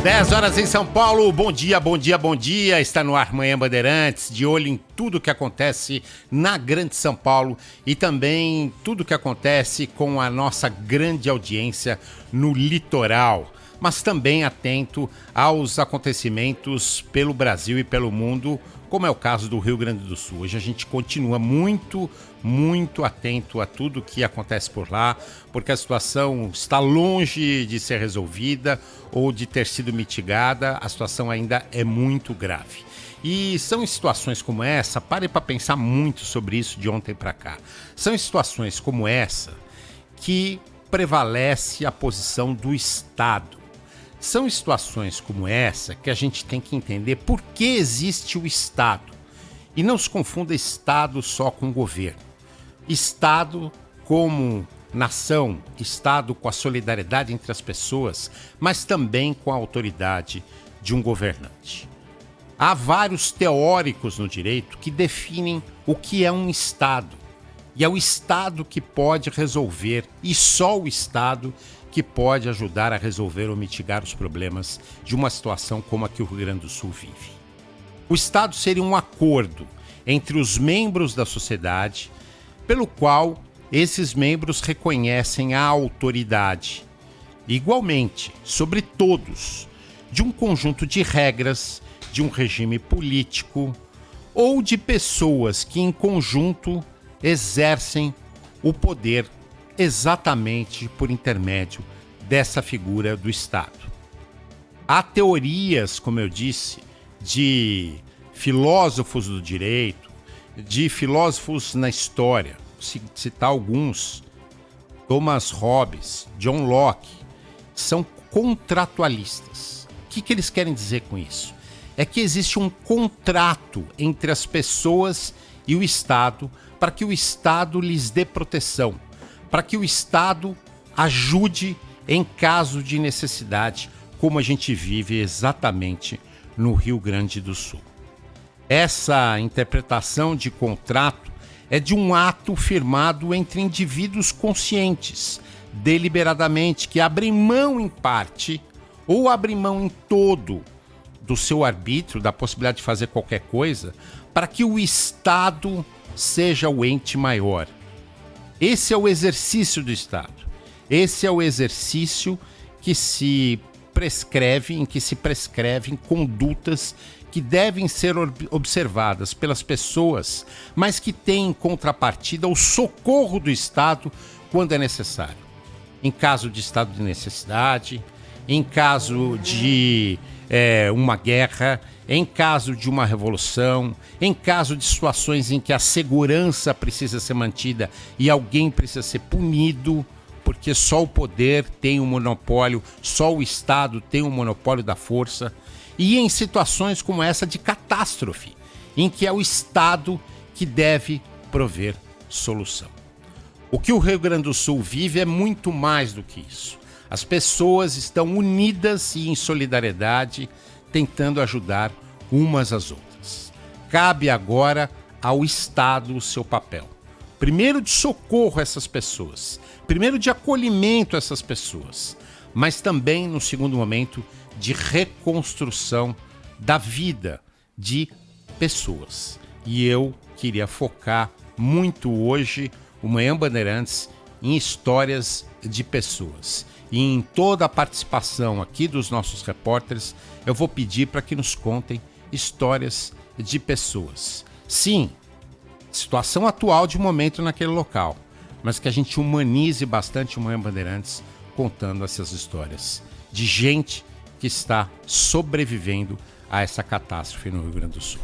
10 horas em São Paulo, bom dia, bom dia, bom dia. Está no ar Manhã Bandeirantes, de olho em tudo que acontece na Grande São Paulo e também tudo que acontece com a nossa grande audiência no litoral, mas também atento aos acontecimentos pelo Brasil e pelo mundo, como é o caso do Rio Grande do Sul. Hoje a gente continua muito atento a tudo que acontece por lá, porque a situação está longe de ser resolvida ou de ter sido mitigada, a situação ainda é muito grave. E são em situações como essa, pare para pensar muito sobre isso de ontem para cá, são em situações como essa que prevalece a posição do Estado. São situações como essa que a gente tem que entender por que existe o Estado. E não se confunda Estado só com governo. Estado como nação, Estado com a solidariedade entre as pessoas, mas também com a autoridade de um governante. Há vários teóricos no direito que definem o que é um Estado. E é o Estado que pode resolver, e só o Estado que pode ajudar a resolver ou mitigar os problemas de uma situação como a que o Rio Grande do Sul vive. O Estado seria um acordo entre os membros da sociedade, pelo qual esses membros reconhecem a autoridade, igualmente, sobre todos, de um conjunto de regras, de um regime político ou de pessoas que, em conjunto, exercem o poder exatamente por intermédio dessa figura do Estado. Há teorias, como eu disse, de filósofos do direito, de filósofos na história, citar alguns, Thomas Hobbes, John Locke, são contratualistas. O que eles querem dizer com isso? É que existe um contrato entre as pessoas e o Estado para que o Estado lhes dê proteção, para que o Estado ajude em caso de necessidade, como a gente vive exatamente no Rio Grande do Sul. Essa interpretação de contrato é de um ato firmado entre indivíduos conscientes, deliberadamente, que abrem mão em parte ou abrem mão em todo do seu arbítrio, da possibilidade de fazer qualquer coisa, para que o Estado seja o ente maior. Esse é o exercício do Estado. Esse é o exercício que se prescreve, em que se prescrevem condutas que devem ser observadas pelas pessoas, mas que têm em contrapartida o socorro do Estado quando é necessário. Em caso de estado de necessidade, em caso de uma guerra, em caso de uma revolução, em caso de situações em que a segurança precisa ser mantida e alguém precisa ser punido, porque só o poder tem um monopólio, só o Estado tem um monopólio da força, e em situações como essa de catástrofe, em que é o Estado que deve prover solução. O que o Rio Grande do Sul vive é muito mais do que isso. As pessoas estão unidas e em solidariedade, tentando ajudar umas às outras. Cabe agora ao Estado o seu papel. Primeiro de socorro a essas pessoas, primeiro de acolhimento a essas pessoas, mas também, no segundo momento, de reconstrução da vida de pessoas. E eu queria focar muito hoje o Manhã Bandeirantes em histórias de pessoas. E em toda a participação aqui dos nossos repórteres, eu vou pedir para que nos contem histórias de pessoas. Sim, situação atual de momento naquele local, mas que a gente humanize bastante o Manhã Bandeirantes contando essas histórias de gente que está sobrevivendo a essa catástrofe no Rio Grande do Sul.